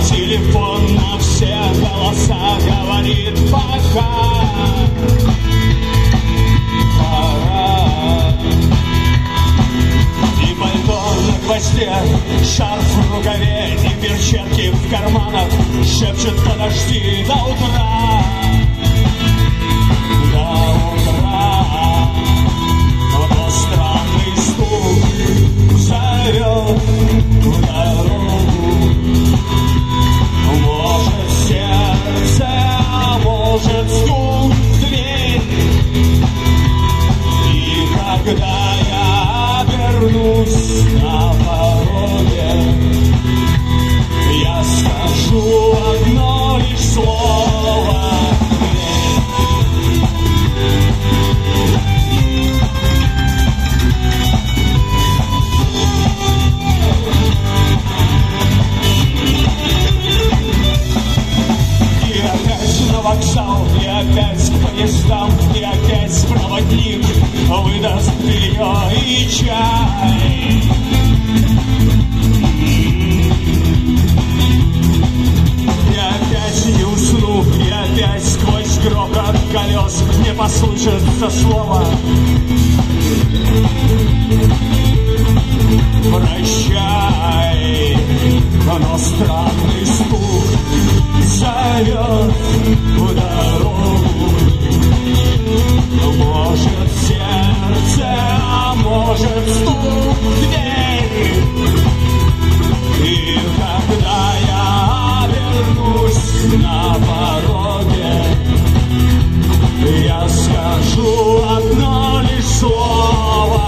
Телефон на все голоса говорит пока. Пора. И пальто на гвозде, шарф в рукаве и перчатки в карманах шепчут: подожди до утра. До утра. Но странный стук зовет в дорогу. Может сердце, а может стук в дверь. И когда я обернусь на пороге, я скажу одно лишь слово: вокзал, и опять к поездам, и опять проводник выдаст белье и чай. И опять не усну, и опять сквозь грохот колес не послышится слово: прощай. Но странный стук зовет в дорогу. Может сердце, а может стук в дверь. И когда я обернусь на пороге, я скажу одно лишь слово: